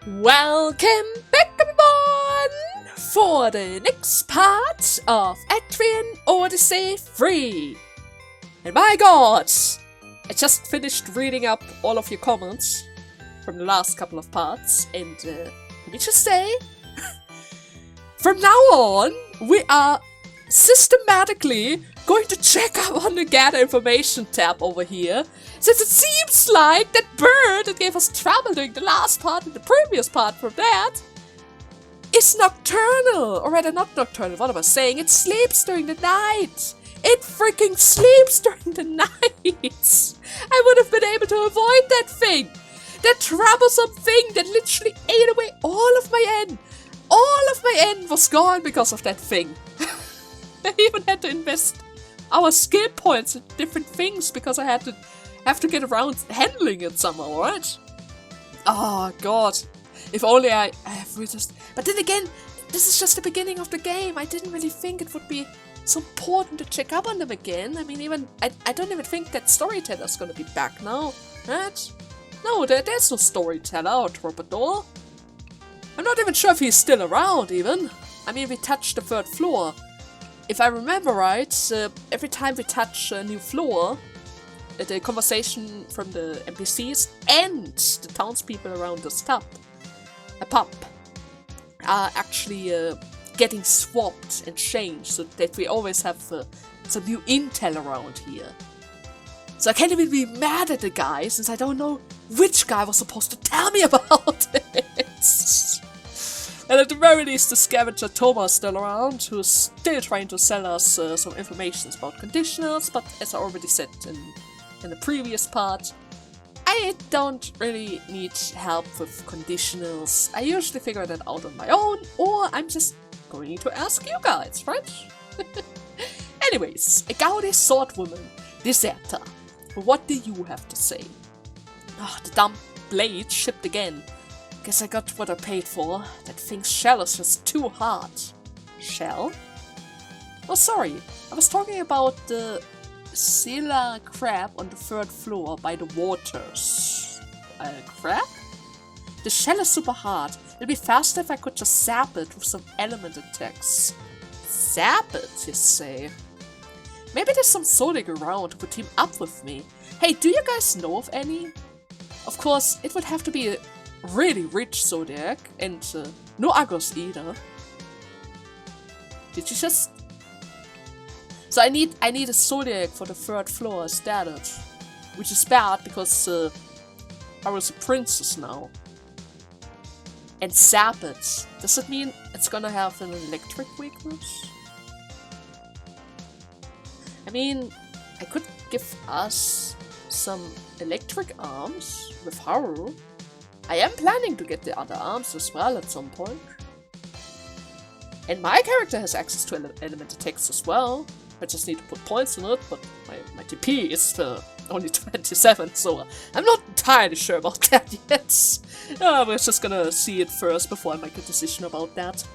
Welcome back, everyone, for the next part of Etrian Odyssey 3. And my god, I just finished reading up all of your comments from the last couple of parts, and let me just say, from now on, we are systematically going to check up on the Gather Information tab over here, since it seems like that bird that gave us trouble during the last part and the previous part from that is nocturnal. Or rather, not nocturnal, what am I saying? It sleeps during the night. It freaking sleeps during the night. I would have been able to avoid that thing. That troublesome thing that literally ate away all of my N. All of my N was gone because of that thing. I even had to invest our skill points in different things because I have to get around handling it somehow, right? Oh god. If only I just... But then again, this is just the beginning of the game. I didn't really think it would be so important to check up on them again. I mean, I don't even think that storyteller's gonna be back now, right? No, there's no storyteller or troubadour. I'm not even sure if he's still around, even. I mean, we touched the 3rd floor. If I remember right, every time we touch a new floor, the conversation from the NPCs and the townspeople around this pub are actually getting swapped and changed, so that we always have some new intel around here. So I can't even be mad at the guy, since I don't know which guy was supposed to tell me about it. And at the very least, the scavenger Thomas is still around, who's still trying to sell us some information about conditionals, but as I already said in the previous part, I don't really need help with conditionals. I usually figure that out on my own, or I'm just going to ask you guys, right? Anyways, a gaudy swordwoman, deserter. What do you have to say? Oh, the dumb blade shipped again. Guess I got what I paid for. That thing's shell is just too hard. Shell? Oh, sorry. I was talking about the Scylla crab on the 3rd floor by the waters. Crab? The shell is super hard. It'd be faster if I could just zap it with some element attacks. Zap it, you say? Maybe there's some Zodiac around who could team up with me. Hey, do you guys know of any? Of course, it would have to be a really rich Zodiac, and no Agos either. Did you just... So I need a Zodiac for the 3rd floor started, which is bad because I was a princess now. And zap it. Does it mean it's gonna have an electric weakness? I mean, I could give us some electric arms with Haru. I am planning to get the other arms as well at some point. And my character has access to element attacks as well. I just need to put points in it, but my TP is only 27, so I'm not entirely sure about that yet. We're just gonna see it first before I make a decision about that.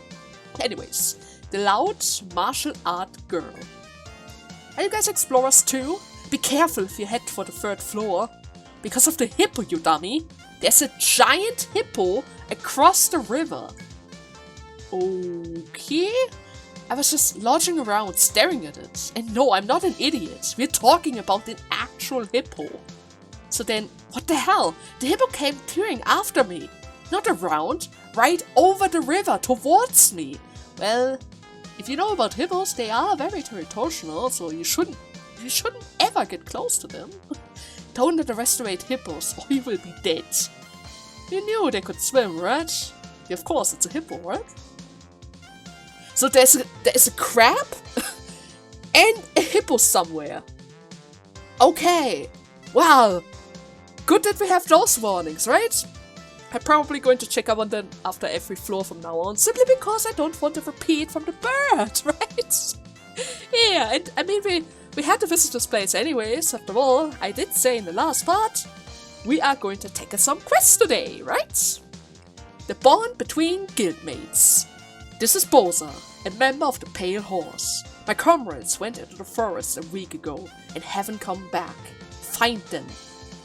Anyways, the loud martial art girl. Are you guys explorers too? Be careful if you head for the 3rd floor. Because of the hippo, you dummy. There's a giant hippo across the river. Okay. I was just lodging around staring at it. And no, I'm not an idiot. We're talking about an actual hippo. So then, what the hell? The hippo came tearing after me. Not around, right over the river towards me. Well, if you know about hippos, they are very territorial, so you shouldn't ever get close to them. Don't underestimate hippos, or you will be dead. You knew they could swim, right? Yeah, of course, it's a hippo, right? So there's a crab and a hippo somewhere. Okay, well, good that we have those warnings, right? I'm probably going to check up on them after every floor from now on, simply because I don't want to repeat from the bird, right? Yeah, and I mean, we had to visit this place anyways. After all, I did say in the last part, we are going to take some quests today, right? The bond between guildmates. This is Boza, a member of the Pale Horse. My comrades went into the forest a week ago and haven't come back. Find them.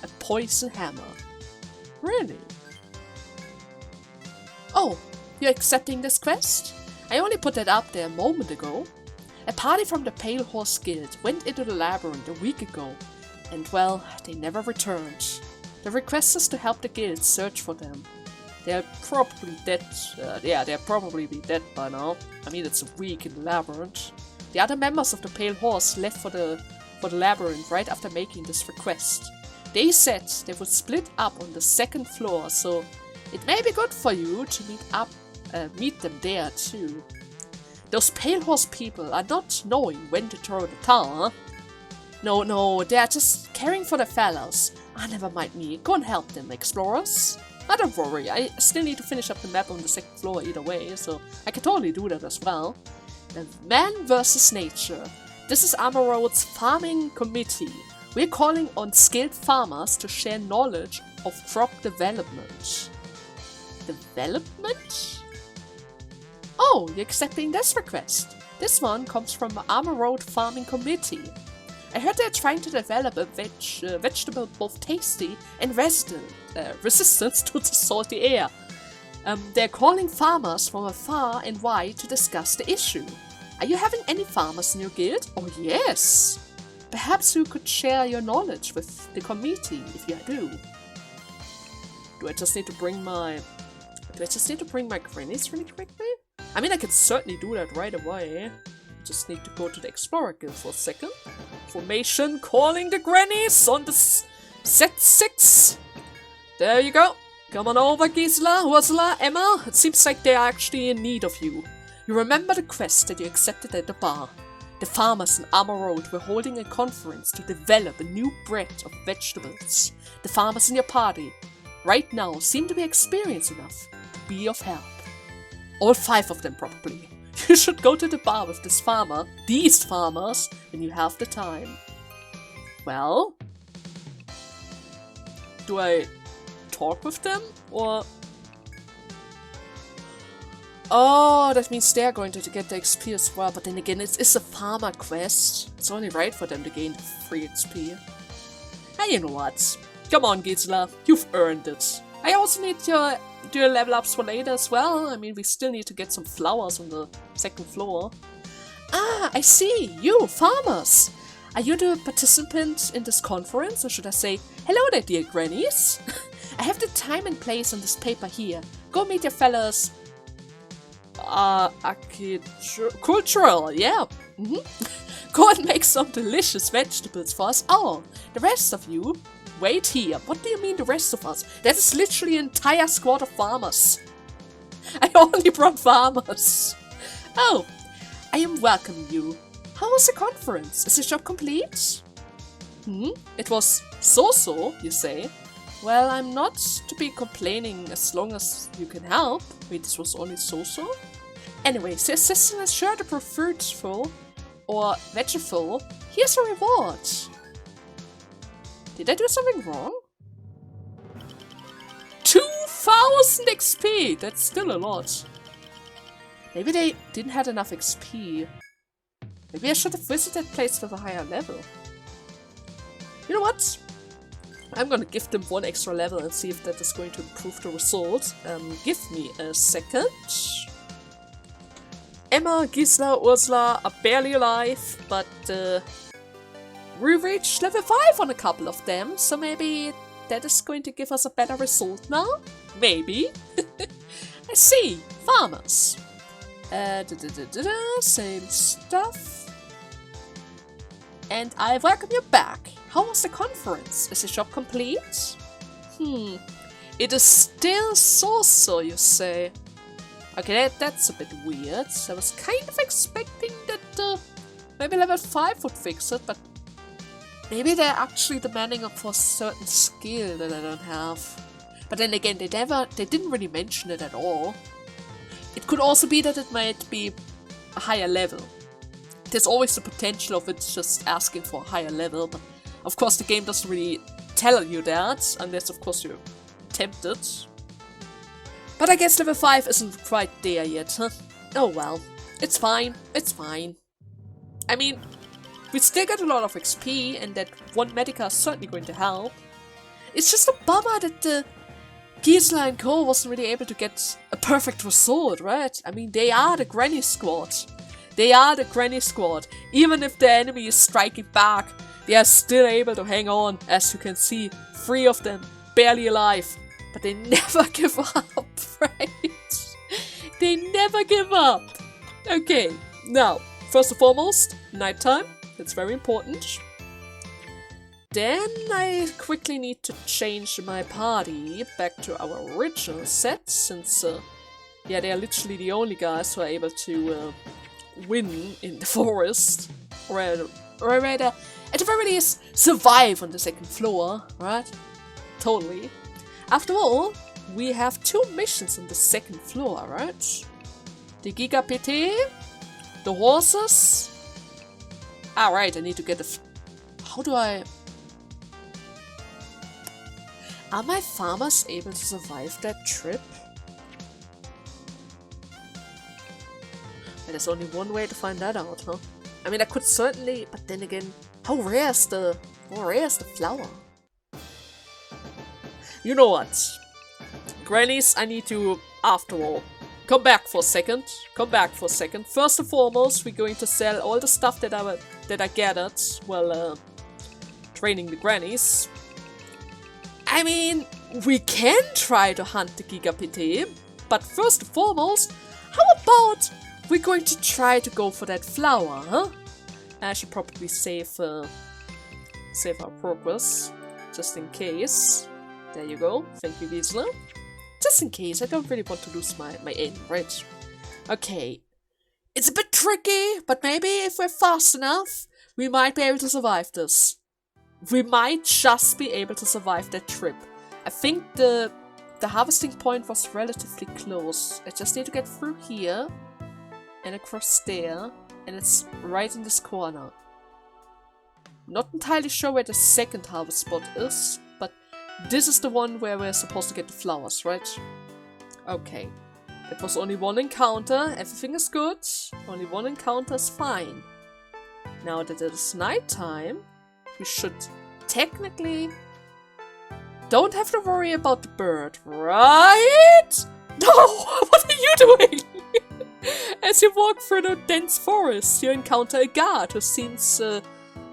A poison hammer. Really? Oh, you're accepting this quest? I only put that up there a moment ago. A party from the Pale Horse Guild went into the labyrinth a week ago, and well, they never returned. The request is to help the guild search for them. They're probably dead. They're probably be dead by now. I mean, it's a week in the labyrinth. The other members of the Pale Horse left for the labyrinth right after making this request. They said they would split up on the second floor, so it may be good for you to meet them there too. Those Pale Horse people are not knowing when to throw the towel. No, they are just caring for the fellows. Ah, never mind me. Go and help them, explorers. Ah, don't worry, I still need to finish up the map on the second floor either way, so I can totally do that as well. The Man vs. Nature. This is Armor Road's farming committee. We're calling on skilled farmers to share knowledge of crop development. Development? Oh, you're accepting this request. This one comes from the Armor Road Farming Committee. I heard they're trying to develop a vegetable both tasty and resistant to the salty air. They're calling farmers from afar and wide to discuss the issue. Are you having any farmers in your guild? Oh yes! Perhaps you could share your knowledge with the committee if you do. Do I just need to bring my grannies really quickly? I mean, I can certainly do that right away. Just need to go to the Explorer Guild for a second. Formation calling the grannies on the set 6. There you go. Come on over, Gisela, Ursula, Emma. It seems like they are actually in need of you. You remember the quest that you accepted at the bar. The farmers in Armor Road were holding a conference to develop a new breed of vegetables. The farmers in your party right now seem to be experienced enough to be of help. All 5 of them probably. You should go to the bar with these farmers, when you have the time. Well, do I talk with them, or... Oh, that means they're going to get the XP as well, but then again, it's a farmer quest. It's only right for them to gain the free XP. And you know what? Come on, Gisela, you've earned it. I also need to do level ups for later as well. I mean, we still need to get some flowers on the second floor. Ah, I see! You, farmers! Are you the participant in this conference, or should I say, hello there, dear grannies? I have the time and place on this paper here. Go meet your fellows. Cultural, yeah. Go and make some delicious vegetables for us all. The rest of you, wait here. What do you mean the rest of us? That is literally an entire squad of farmers. I only brought farmers. Oh, I am welcoming you. How was the conference? Is the job complete? It was so-so, you say? Well, I'm not to be complaining as long as you can help. Wait, this was only so-so? Anyways, the assistant is sure to prove fruitful or vegetable. Here's a reward. Did I do something wrong? 2000 XP! That's still a lot. Maybe they didn't have enough XP. Maybe I should have visited that place with a higher level. You know what? I'm gonna give them 1 extra level and see if that is going to improve the result. Give me a second. Emma, Gisela, Ursula are barely alive, but we reached level 5 on a couple of them, so maybe that is going to give us a better result now? Maybe. I see. Farmers. Same stuff. And I welcome you back. How was the conference? Is the job complete? It is still so-so, you say. Okay, that's a bit weird. I was kind of expecting that maybe level 5 would fix it, but maybe they're actually demanding for a certain skill that I don't have. But then again, they didn't really mention it at all. It could also be that it might be a higher level. There's always the potential of it just asking for a higher level, but of course the game doesn't really tell you that, unless of course you're tempted. But I guess level 5 isn't quite there yet, huh? Oh well, it's fine, it's fine. I mean, we still get a lot of XP, and that 1 Medica is certainly going to help. It's just a bummer that Gisela and Co wasn't really able to get a perfect result, right? I mean, they are the Granny Squad. They are the Granny Squad. Even if the enemy is striking back, they are still able to hang on. As you can see, 3 of them barely alive. But they never give up, right? They never give up. Okay, now, first and foremost, nighttime. That's very important. Then I quickly need to change my party back to our original set, since, yeah, they are literally the only guys who are able to win in the forest. Or rather, at the very least, survive on the second floor, right? Totally. After all, we have 2 missions on the second floor, right? The Giga PT, the horses. Alright, I need to get the... How do I... Are my farmers able to survive that trip? There's only one way to find that out, huh? I mean, I could certainly, but then again, how rare is the flower? You know what? Grannies, I need to, after all, come back for a second. First and foremost, we're going to sell all the stuff that I gathered while training the grannies. I mean, we can try to hunt the Giga PT, but first and foremost, how about we're going to try to go for that flower, huh? I should probably save our progress, just in case. There you go. Thank you, Gisela. Just in case, I don't really want to lose my aim, right? Okay. It's a bit tricky, but maybe if we're fast enough, we might be able to survive this. We might just be able to survive that trip. I think the harvesting point was relatively close. I just need to get through here and across there, and it's right in this corner. Not entirely sure where the second harvest spot is, but this is the one where we're supposed to get the flowers, right? Okay. It was only 1 encounter, everything is good. Only 1 encounter is fine. Now that it is nighttime, we should technically don't have to worry about the bird, right? No! What are you doing? As you walk through the dense forest, you encounter a guard who seems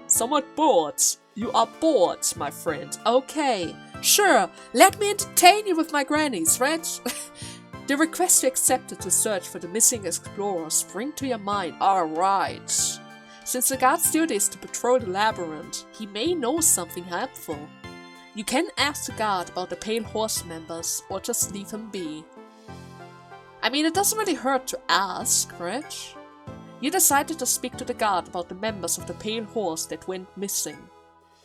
somewhat bored. You are bored, my friend. Okay, sure, let me entertain you with my grannies, right? The request you accepted to search for the missing explorers spring to your mind. Alright. Since the guard's duty is to patrol the labyrinth, he may know something helpful. You can ask the guard about the Pale Horse members, or just leave him be. I mean, it doesn't really hurt to ask, right? You decided to speak to the guard about the members of the Pale Horse that went missing.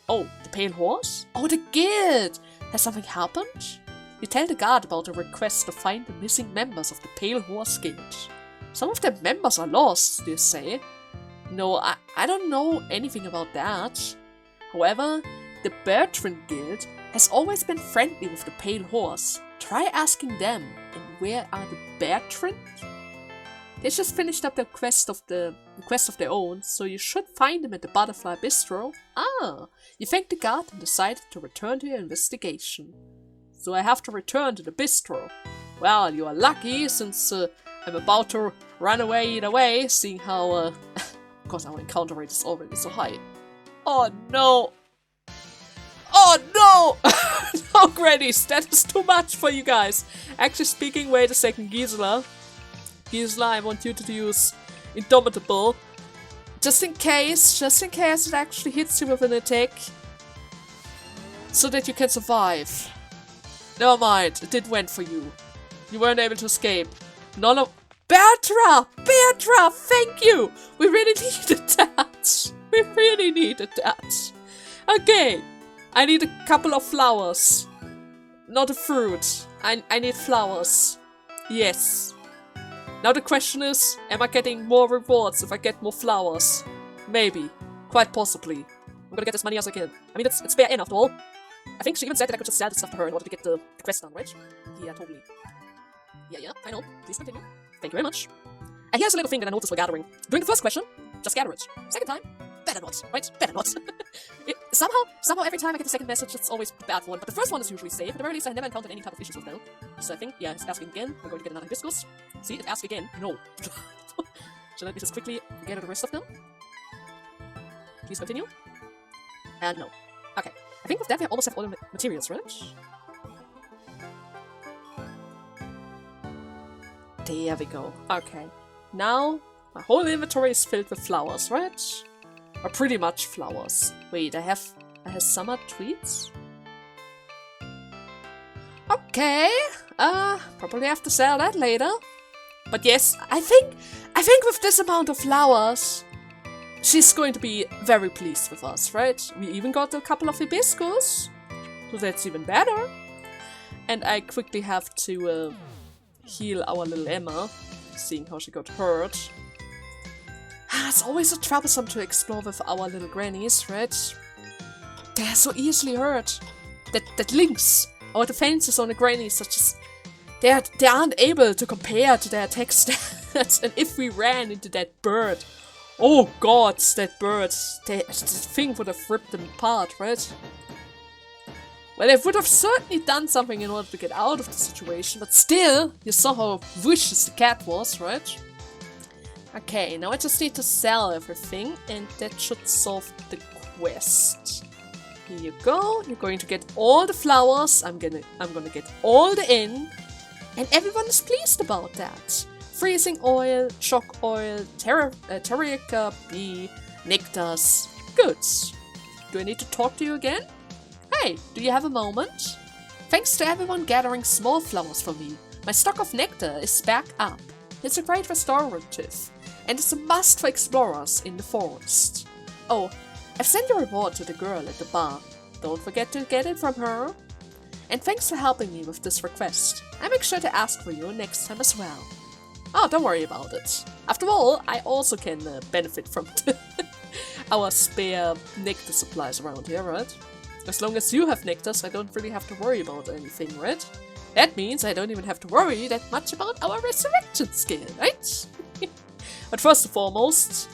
Oh, the Pale Horse? Oh, the guild! Has something happened? You tell the guard about a request to find the missing members of the Pale Horse Guild. Some of their members are lost, you say. No, I don't know anything about that. However, the Bertrand Guild has always been friendly with the Pale Horse. Try asking them. And where are the Bertrand? They just finished up their quest of their own, so you should find them at the Butterfly Bistro. Ah, you thanked the guard and decided to return to your investigation. So I have to return to the bistro. Well, you are lucky, since I'm about to run away either way, seeing how, because our encounter rate is already so high. Oh no! Oh no! No, grannies, that is too much for you guys. Actually speaking, wait a second, Gisela. Gisela, I want you to use Indomitable. Just in case it actually hits you with an attack. So that you can survive. Never mind, it did went for you. You weren't able to escape. None of... Bertra! Bertra, thank you! We really needed that. We really needed that. Okay. I need a couple of flowers. Not a fruit. I need flowers. Yes. Now the question is, am I getting more rewards if I get more flowers? Maybe. Quite possibly. I'm gonna get as many as I can. I mean, it's fair in after all. I think she even said that I could just sell the stuff to her in order to get the quest done, right? Yeah, totally. Yeah, I know. Please continue. Thank you very much. And here's a little thing that I noticed while gathering. During the first question, just gather it. Second time, bam! better not, right? Better not. Somehow every time I get the second message, it's always a bad one. But the first one is usually safe. At the very least, I never encountered any type of issues with Bell. So I think, yeah, it's asking again. We're going to get another hibiscus. See, it asks again. No. So let me just quickly get the rest of them. Please continue. And no. Okay. I think with that we almost have all the materials, right? There we go. Okay. Now, my whole inventory is filled with flowers, right? Or pretty much flowers. Wait, I have summer tweets? Okay. Probably have to sell that later. But yes, I think with this amount of flowers, she's going to be very pleased with us, right? We even got a couple of hibiscus, so that's even better. And I quickly have to heal our little Emma, seeing how she got hurt. It's always so troublesome to explore with our little grannies, right? They're so easily hurt. That links our defenses on the grannies are just... They aren't able to compare to their attack stats. And if we ran into that bird... Oh god, that bird. The thing would have ripped them apart, right? Well, they would have certainly done something in order to get out of the situation, but still, you saw how vicious the cat was, right? Okay, now I just need to sell everything, and that should solve the quest. Here you go, you're going to get all the flowers, I'm gonna get all the inn, and everyone is pleased about that. Freezing oil, chalk oil, terracotta, bee, nectars. Good. Do I need to talk to you again? Hey, do you have a moment? Thanks to everyone gathering small flowers for me, my stock of nectar is back up. It's a great restorative, and it's a must for explorers in the forest. Oh, I've sent a reward to the girl at the bar. Don't forget to get it from her. And thanks for helping me with this request. I'll make sure to ask for you next time as well. Oh, don't worry about it. After all, I also can benefit from our spare nectar supplies around here, right? As long as you have nectars, I don't really have to worry about anything, right? That means I don't even have to worry that much about our resurrection skill, right? But first and foremost,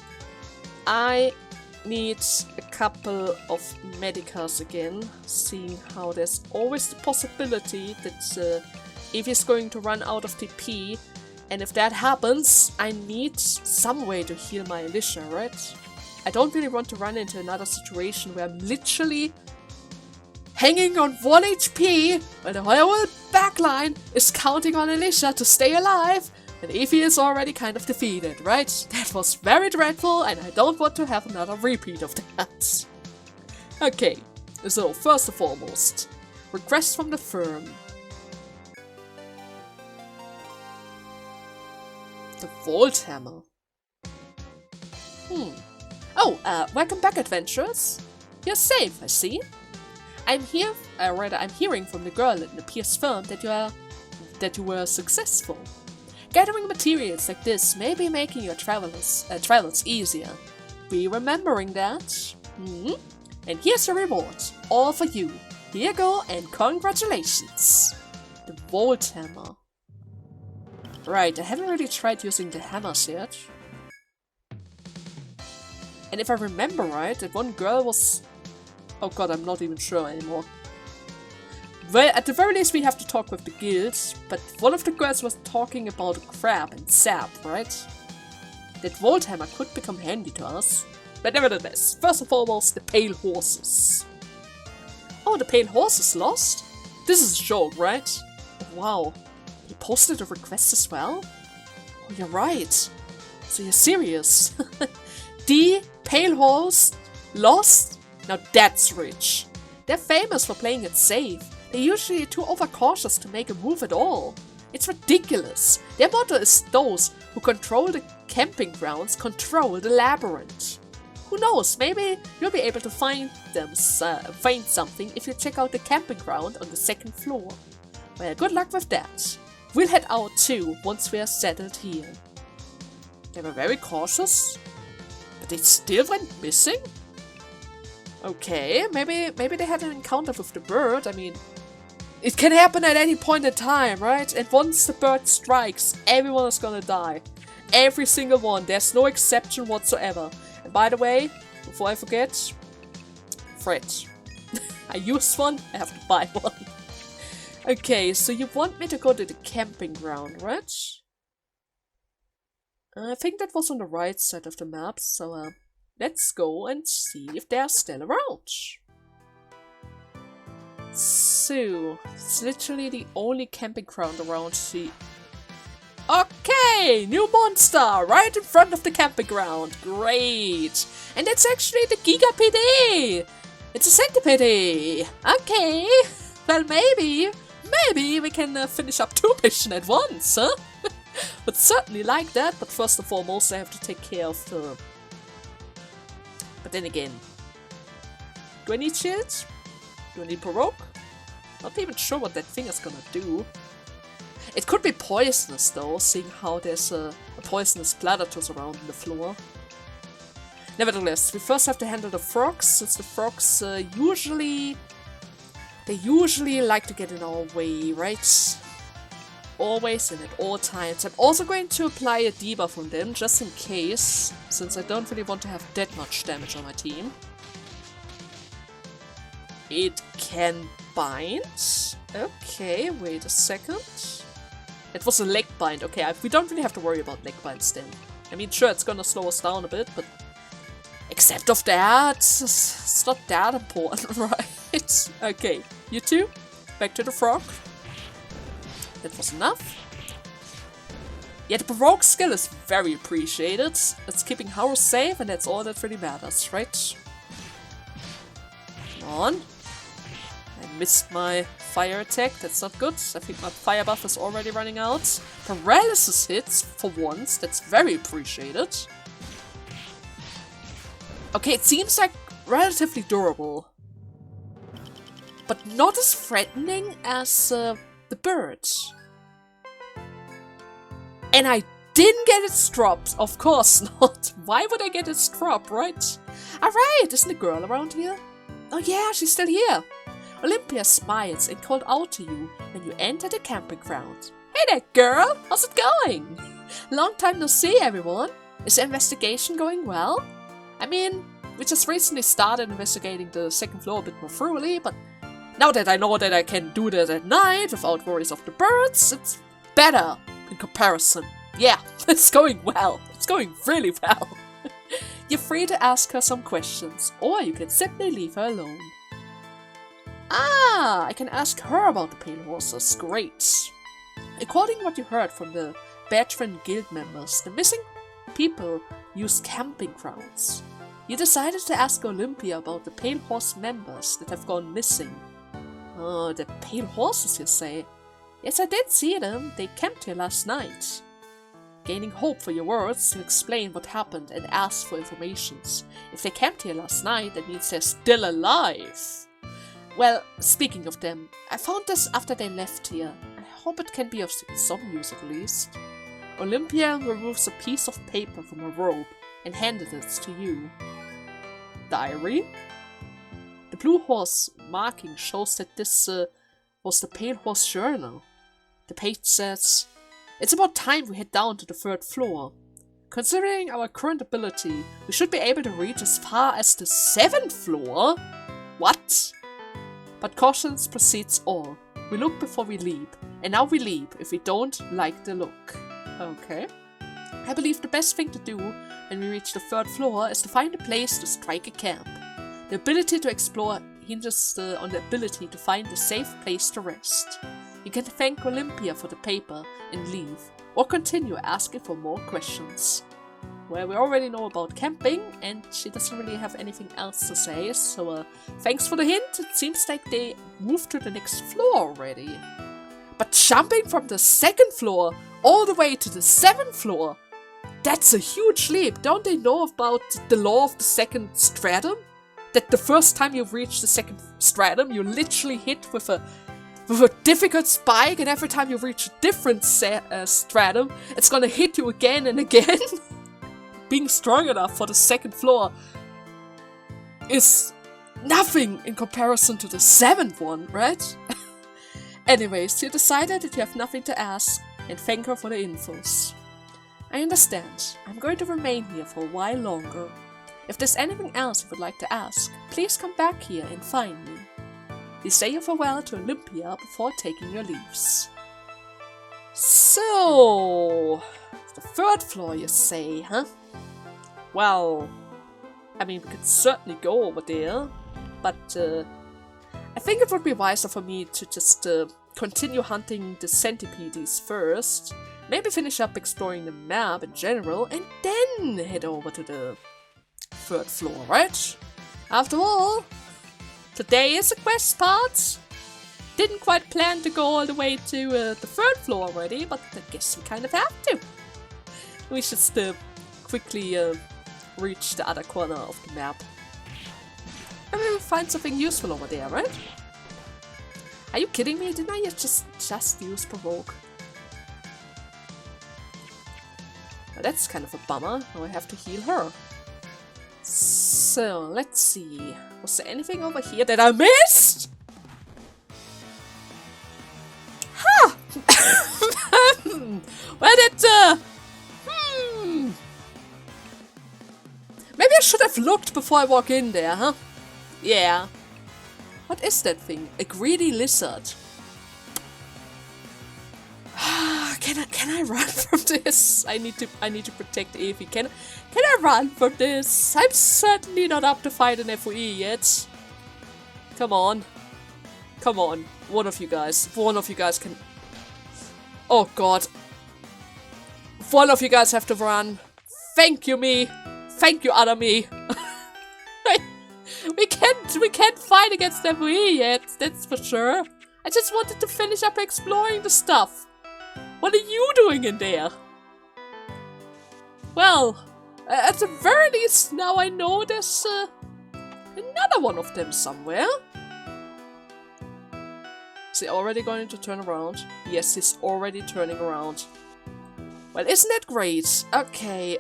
I need a couple of medicas again, seeing how there's always the possibility that Evie's going to run out of TP, and if that happens, I need some way to heal my Alicia, right? I don't really want to run into another situation where I'm literally hanging on 1 HP when the whole backline is counting on Alicia to stay alive, and Evie is already kind of defeated, right? That was very dreadful, and I don't want to have another repeat of that. Okay, so first and foremost, request from the firm. The Vault Hammer. Oh, welcome back, adventurers. You're safe, I see. I'm hearing from the girl in the Pierce firm that you were successful. Gathering materials like this may be making your travels easier. Be remembering that. And here's your reward, all for you. Here you go, and congratulations. The Vault Hammer. Right, I haven't really tried using the hammers yet. And if I remember right, that one girl was... Oh god, I'm not even sure anymore. Well, at the very least we have to talk with the guilds, but one of the girls was talking about a crab and sap, right? That Vault Hammer could become handy to us. But nevertheless, first and foremost, the Pale Horses. Oh, the Pale Horses lost? This is a joke, right? Wow. He posted a request as well? Oh, you're right. So you're serious. The Pale Horse lost? Now that's rich. They're famous for playing it safe. They're usually too overcautious to make a move at all. It's ridiculous. Their motto is those who control the camping grounds control the labyrinth. Who knows, maybe you'll be able to find something if you check out the camping ground on the 2nd floor. Well, good luck with that. We'll head out too once we are settled here. They were very cautious, but they still went missing? Okay, maybe they had an encounter with the bird. I mean, it can happen at any point in time, right? And once the bird strikes, everyone is gonna die. Every single one. There's no exception whatsoever. And by the way, before I forget, fridge. I used one, I have to buy one. Okay, so you want me to go to the camping ground, right? I think that was on the right side of the map, so let's go and see if they're still around. So, it's literally the only camping ground around here. Okay, new monster right in front of the camping ground. Great. And that's actually the Giga PD. It's a centipede. Okay. Well, maybe we can finish up 2 missions at once, huh? Would certainly like that, but first and foremost I have to take care of the... But then again, do I need shields? Do I need Baroque? Not even sure what that thing is gonna do. It could be poisonous though, seeing how there's a poisonous platypus around in the floor. Nevertheless, we first have to handle the frogs, since the frogs usually like to get in our way, right? Always and at all times. I'm also going to apply a debuff on them, just in case, since I don't really want to have that much damage on my team. It can bind. Okay, wait a second. It was a leg bind. Okay, we don't really have to worry about leg binds then. I mean, sure, it's gonna slow us down a bit, but except of that, it's not that important, right? Okay, you two, back to the frog. That was enough. Yeah, the Baroque skill is very appreciated. It's keeping Haru safe, and that's all that really matters, right? Come on. I missed my fire attack, that's not good. I think my fire buff is already running out. Paralysis hits, for once, that's very appreciated. Okay, it seems like relatively durable. But not as threatening as the bird. And I didn't get its drops, of course not. Why would I get its drop, right? Alright, isn't the girl around here? Oh yeah, she's still here. Olympia smiles and called out to you when you enter the camping ground. Hey there, girl! How's it going? Long time no see, everyone. Is the investigation going well? I mean, we just recently started investigating the second floor a bit more thoroughly, but now that I know that I can do that at night without worries of the birds, it's better in comparison. Yeah, it's going well. It's going really well. You're free to ask her some questions, or you can simply leave her alone. Ah, I can ask her about the pale horses. Great. According to what you heard from the Bertrand Guild members, the missing people use camping grounds. You decided to ask Olympia about the pale horse members that have gone missing. Oh, the pale horses, you say? Yes, I did see them. They camped here last night. Gaining hope for your words, you explain what happened and ask for informations. If they camped here last night, that means they're still alive. Well, speaking of them, I found this after they left here. I hope it can be of some use at least. Olympia removes a piece of paper from her robe and handed it to you. Diary? The blue horse marking shows that this was the pale horse journal. The page says, "It's about time we head down to the 3rd floor. Considering our current ability, we should be able to reach as far as the 7th floor? What? But caution precedes all. We look before we leap, and now we leap if we don't like the look." Okay. I believe the best thing to do when we reach the 3rd floor is to find a place to strike a camp. The ability to explore hinges on the ability to find a safe place to rest. You can thank Olympia for the paper and leave, or continue asking for more questions. Well, we already know about camping, and she doesn't really have anything else to say, so thanks for the hint. It seems like they moved to the next floor already. But jumping from the 2nd floor all the way to the 7th floor, that's a huge leap. Don't they know about the law of the 2nd stratum? That the first time you reach the 2nd stratum, you literally hit with a difficult spike, and every time you reach a different stratum, it's gonna hit you again and again. Being strong enough for the 2nd floor is nothing in comparison to the 7th one, right? Anyways, you decided that you have nothing to ask, and thank her for the infos. I understand. I'm going to remain here for a while longer. If there's anything else you would like to ask, please come back here and find me. Please say your farewell to Olympia before taking your leaves. So, the third floor you say, huh? Well, I mean, we could certainly go over there, but I think it would be wiser for me to just continue hunting the centipedes first, maybe finish up exploring the map in general, and then head over to the third floor, right? After all, today is a quest part. Didn't quite plan to go all the way to the third floor already, but I guess we kind of have to. We should quickly reach the other corner of the map. Maybe we'll find something useful over there, right? Are you kidding me? Didn't I just use provoke? Now that's kind of a bummer. Now I have to heal her. So, let's see. Was there anything over here that I missed? Huh! Where did Maybe I should have looked before I walk in there, huh? Yeah. What is that thing? A greedy lizard. Can I run from this? I need to protect Evie. Can I run from this? I'm certainly not up to fight an FOE yet. Come on. Come on. One of you guys can... Oh god. One of you guys have to run. Thank you, me. Thank you, other me. We can't fight against FOE yet, that's for sure. I just wanted to finish up exploring the stuff. What are you doing in there? Well, at the very least, now I know there's another one of them somewhere. Is he already going to turn around? Yes, he's already turning around. Well, isn't that great? Okay,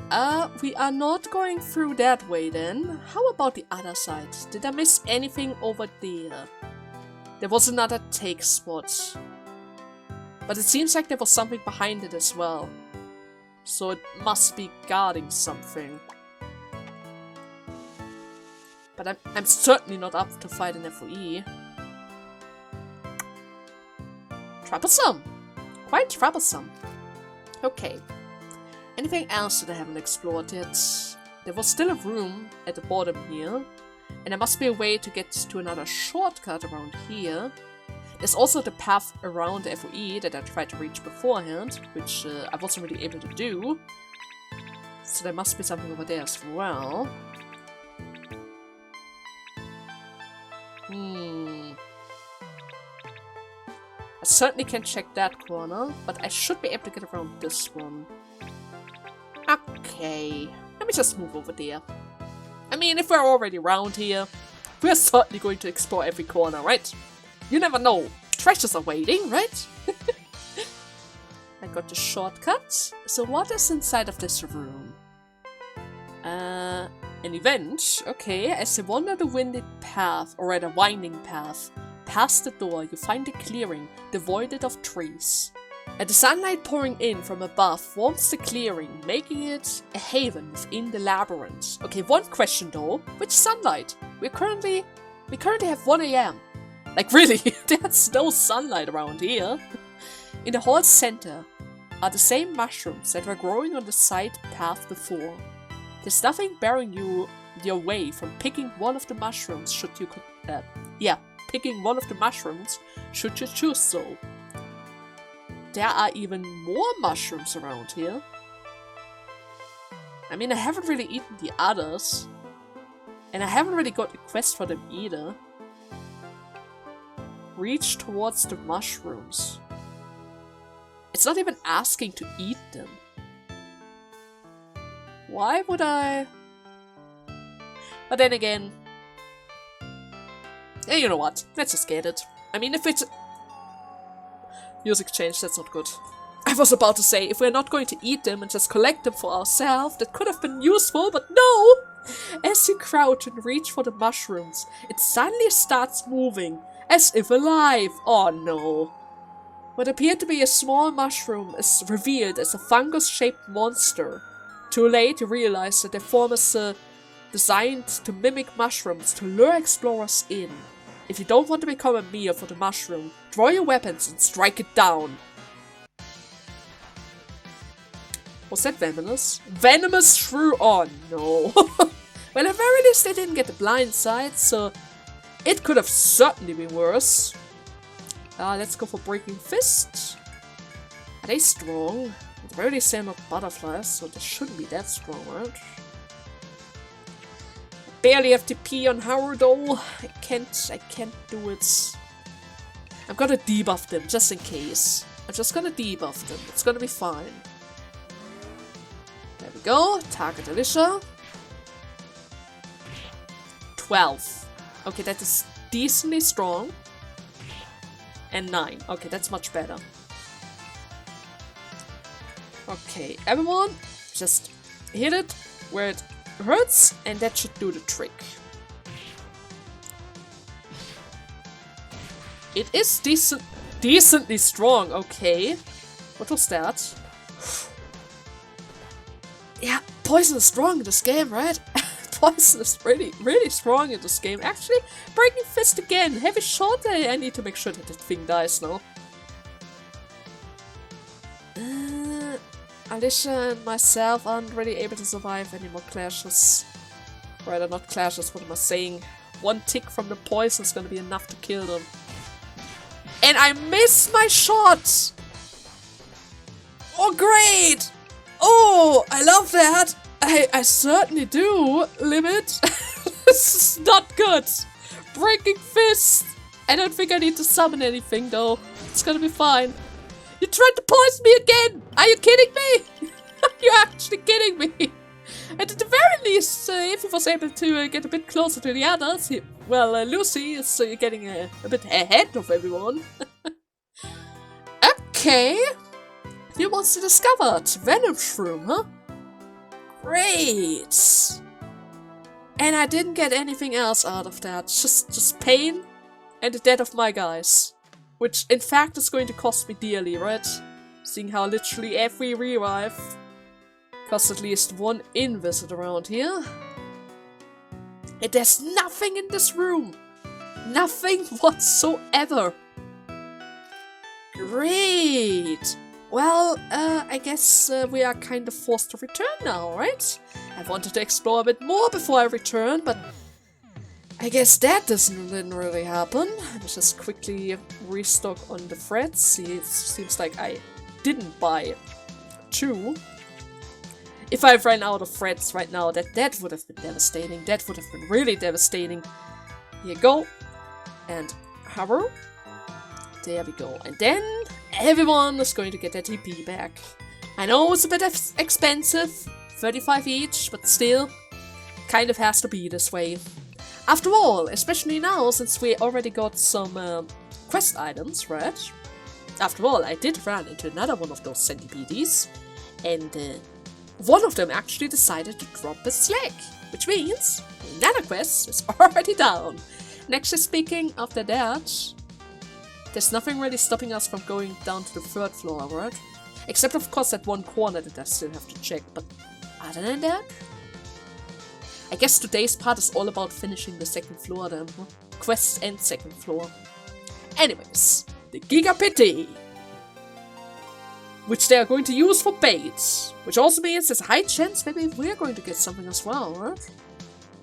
we are not going through that way then. How about the other side? Did I miss anything over there? There was another take spot. But it seems like there was something behind it as well. So it must be guarding something. But I'm certainly not up to fight an FOE. Troublesome! Quite troublesome. Okay. Anything else that I haven't explored yet? There was still a room at the bottom here. And there must be a way to get to another shortcut around here. There's also the path around the FOE that I tried to reach beforehand, which I wasn't really able to do. So there must be something over there as well. I certainly can check that corner, but I should be able to get around this one. Okay, let me just move over there. I mean, if we're already around here, we're certainly going to explore every corner, right? You never know. Treasures are waiting, right? I got the shortcut. So what is inside of this room? An event. Okay, as you wander the winded path, or rather winding path, past the door, you find a clearing devoid of trees. And the sunlight pouring in from above warms the clearing, making it a haven within the labyrinth. Okay, one question though. Which sunlight? We currently have 1 AM. Like really, there's no sunlight around here. In the hall's center are the same mushrooms that were growing on the side path before. There's nothing barring you your way from picking one of the mushrooms should you choose so. There are even more mushrooms around here. I mean, I haven't really eaten the others. And I haven't really got a quest for them either. Reach towards the mushrooms. It's not even asking to eat them. Why would I? But then again... Yeah, you know what? Let's just get it. I mean, if it's... Music change, that's not good. I was about to say, if we're not going to eat them and just collect them for ourselves, that could have been useful, but no! As you crouch and reach for the mushrooms, it suddenly starts moving, as if alive. Oh no. What appeared to be a small mushroom is revealed as a fungus-shaped monster. Too late, you realize that their form is designed to mimic mushrooms to lure explorers in. If you don't want to become a meal for the mushroom, draw your weapons and strike it down. Was that venomous? Venomous shrew? Oh no. Well, at very least they didn't get the blind side, so it could have certainly been worse. Let's go for Breaking Fist. Are they strong? At the very least they're not butterflies, so they shouldn't be that strong, right? Barely have TP on Harudo. I can't do it. I'm gonna debuff them, just in case. I'm just gonna debuff them. It's gonna be fine. There we go. Target Alicia. 12. Okay, that is decently strong. And 9. Okay, that's much better. Okay, everyone, just hit it where it hurts, and that should do the trick. It is decently strong, okay. What was that? Yeah, poison is strong in this game, right? Poison is really strong in this game. Actually, Breaking Fist again. Heavy shot. I need to make sure that the thing dies now. Alicia and myself aren't really able to survive any more clashes. Rather, not clashes, what am I saying? One tick from the poison is gonna be enough to kill them. And I miss my shot! Oh, great! Oh, I love that! I certainly do, Limit. This is not good. Breaking Fist. I don't think I need to summon anything, though. It's gonna be fine. You tried to poison me again! Are you kidding me? You're actually kidding me. And at the very least, if he was able to get a bit closer to the others, Lucy is getting a bit ahead of everyone. Okay. Few monsters discovered. Venom Shroom, huh? Great! And I didn't get anything else out of that. Just pain and the death of my guys. Which, in fact, is going to cost me dearly, right? Seeing how literally every revive costs at least one invisit around here. And there's nothing in this room! Nothing whatsoever! Great! Well, I guess we are kind of forced to return now, right? I wanted to explore a bit more before I return, but I guess that didn't really happen. Let's just quickly restock on the threads. See, it seems like I didn't buy 2. If I ran out of threads right now, that would have been devastating. That would have been really devastating. Here you go. And Haru. There we go. And then everyone is going to get their TP back. I know it's a bit expensive. 35 each, but still. Kind of has to be this way. After all, especially now, since we already got some quest items, right? After all, I did run into another one of those centipedes, and one of them actually decided to drop a slack, which means another quest is already down. And actually speaking, after that, there's nothing really stopping us from going down to the 3rd floor, right? Except of course that one corner that I still have to check, but other than that, I guess today's part is all about finishing the 2nd floor then, huh? Quests and 2nd floor. Anyways, the Gigapity! Which they are going to use for bait. Which also means there's a high chance maybe we're going to get something as well, right?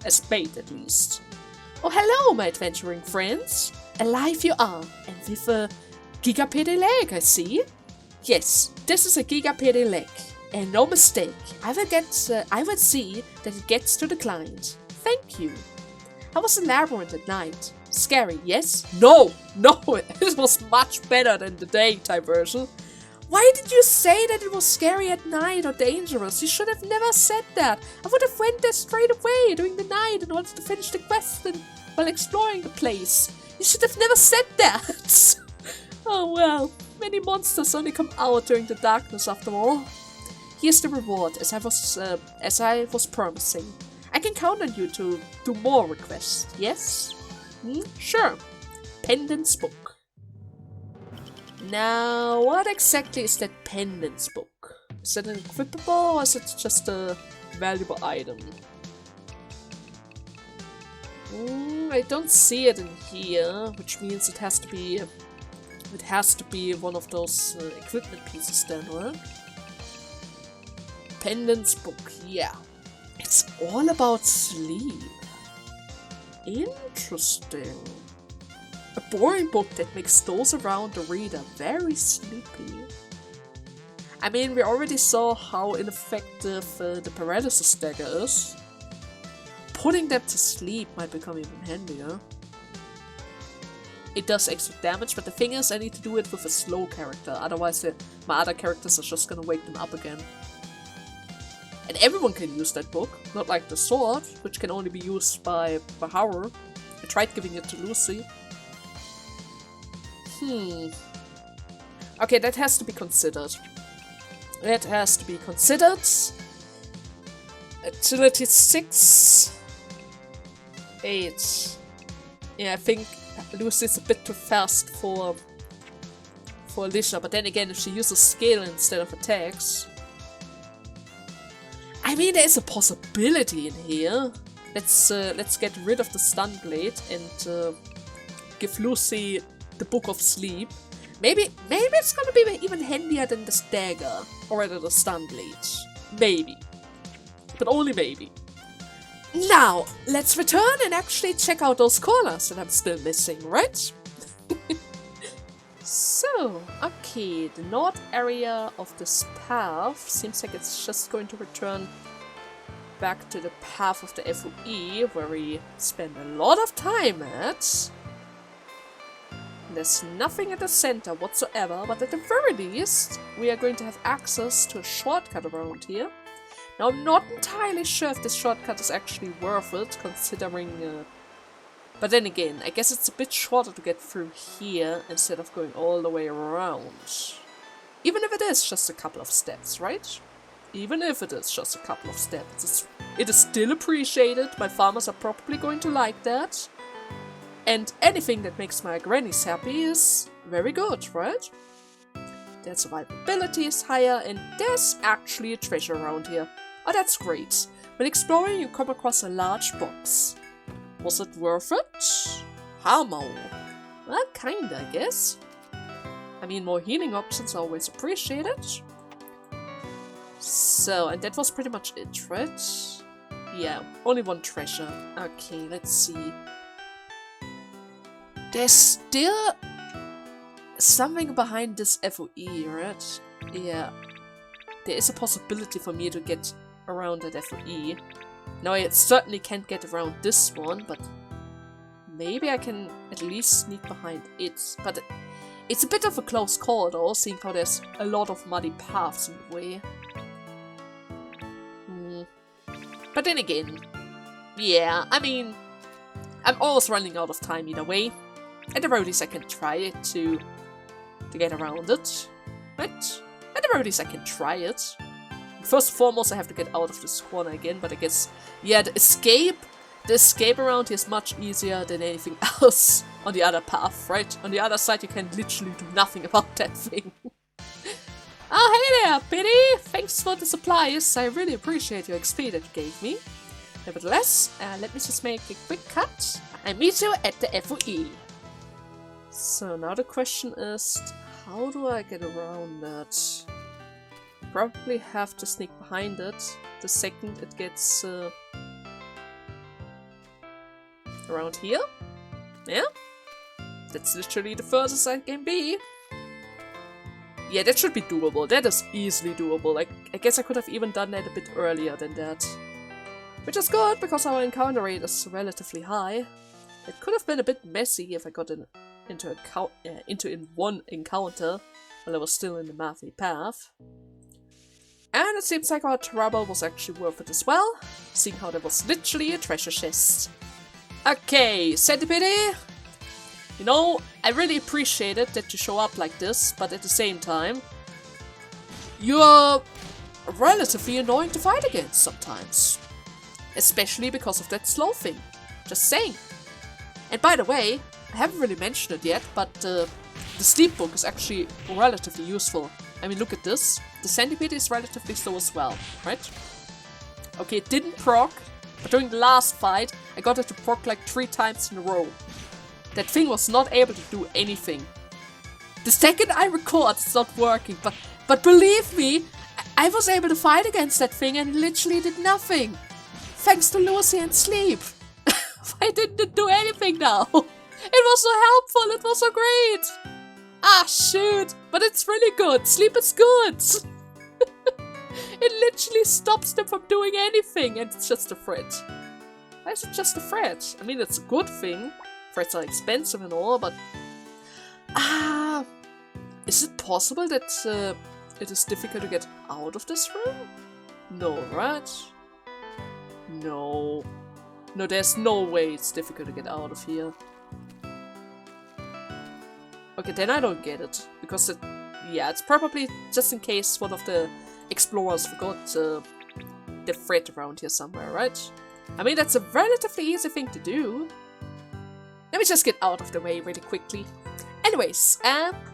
As bait at least. Oh hello my adventuring friends! Alive you are, and with a Gigapity leg, I see. Yes, this is a Gigapity leg. And no mistake, I will see that it gets to the client. Thank you. How was the labyrinth at night? Scary, yes? No! No! It was much better than the daytime version. Why did you say that it was scary at night or dangerous? You should have never said that. I would have went there straight away during the night in order to finish the quest and while exploring the place. You should have never said that. Oh well, many monsters only come out during the darkness after all. Here's the reward, as I was promising. I can count on you to do more requests, yes? Sure. Pendant's book. Now, what exactly is that Pendant's book? Is it an equipable or is it just a valuable item? I don't see it in here, which means it has to be one of those equipment pieces then, right? Pendant's book, yeah. It's all about sleep. Interesting. A boring book that makes those around the reader very sleepy. I mean, we already saw how ineffective the paralysis dagger is. Putting them to sleep might become even handier. It does extra damage, but the thing is, I need to do it with a slow character, otherwise my other characters are just gonna wake them up again. And everyone can use that book, not like the sword, which can only be used by Bahara. I tried giving it to Lucy. Okay, that has to be considered. That has to be considered. Agility 6. 8. Yeah, I think Lucy's a bit too fast for Alicia, but then again, if she uses skill instead of attacks... I mean, there's a possibility in here. Let's get rid of the stun blade and give Lucy the Book of Sleep. Maybe it's gonna be even handier than the dagger or rather the stun blade. Maybe, but only maybe. Now let's return and actually check out those corners that I'm still missing, right? So, okay, the north area of this path seems like it's just going to return back to the path of the FOE, where we spend a lot of time at. There's nothing at the center whatsoever, but at the very least, we are going to have access to a shortcut around here. Now, I'm not entirely sure if this shortcut is actually worth it, considering... But then again, I guess it's a bit shorter to get through here instead of going all the way around. Even if it is just a couple of steps, right? Even if it is just a couple of steps, it is still appreciated. My farmers are probably going to like that. And anything that makes my grannies happy is very good, right? Their survivability is higher, and there's actually a treasure around here. Oh, that's great. When exploring, you come across a large box. Was it worth it? How more? Well, kinda, I guess. I mean, more healing options are always appreciated. So, and that was pretty much it, right? Yeah, only one treasure. Okay, let's see. There's still something behind this FOE, right? Yeah. There is a possibility for me to get around that FOE. Now, I certainly can't get around this one, but maybe I can at least sneak behind it. But it's a bit of a close call, though, seeing how there's a lot of muddy paths in the way. But then again, yeah, I mean, I'm always running out of time either way. At the very least, I can try it to get around it, right? At the very least, I can try it. First and foremost, I have to get out of this corner again, but I guess, yeah, the escape around here is much easier than anything else on the other path, right? On the other side, you can literally do nothing about that thing. Oh, hey there, Pity! Thanks for the supplies. I really appreciate your XP that you gave me. Nevertheless, let me just make a quick cut. I meet you at the FOE. So now the question is, how do I get around that? Probably have to sneak behind it the second it gets around here. Yeah, that's literally the furthest I can be. Yeah, that should be doable. That is easily doable. Like, I guess I could have even done that a bit earlier than that. Which is good, because our encounter rate is relatively high. It could have been a bit messy if I got into one encounter while I was still in the mathy path. And it seems like our trouble was actually worth it as well, seeing how there was literally a treasure chest. Okay, Centipede! You know, I really appreciate it that you show up like this, but at the same time, you're relatively annoying to fight against sometimes. Especially because of that slow thing. Just saying. And by the way, I haven't really mentioned it yet, but the sleep book is actually relatively useful. I mean, look at this. The centipede is relatively slow as well, right? Okay, it didn't proc But during the last fight, I got it to proc like 3 times in a row. That thing was not able to do anything. The second I record, it's not working, but believe me, I was able to fight against that thing and it literally did nothing. Thanks to Lucy and Sleep. Why didn't it do anything now? It was so helpful, it was so great. Ah, shoot, but it's really good. Sleep is good. It literally stops them from doing anything, and it's just a threat. Why is it just a threat? I mean, it's a good thing. Threats are expensive and all, but... is it possible that it is difficult to get out of this room? No, right? No. No, there's no way it's difficult to get out of here. Okay, then I don't get it. Because yeah, it's probably just in case one of the explorers forgot the thread around here somewhere, right? I mean, that's a relatively easy thing to do. Let me just get out of the way really quickly. Anyways,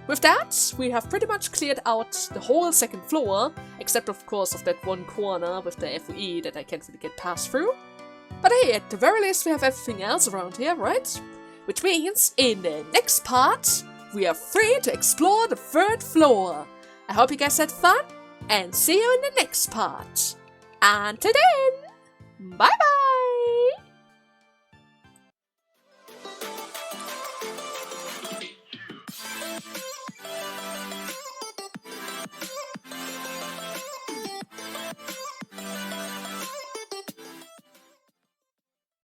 with that, we have pretty much cleared out the whole second floor, except of course of that one corner with the FOE that I can't really get past through. But hey, at the very least we have everything else around here, right? Which means, in the next part, we are free to explore the 3rd floor. I hope you guys had fun, and see you in the next part. Until then, bye bye!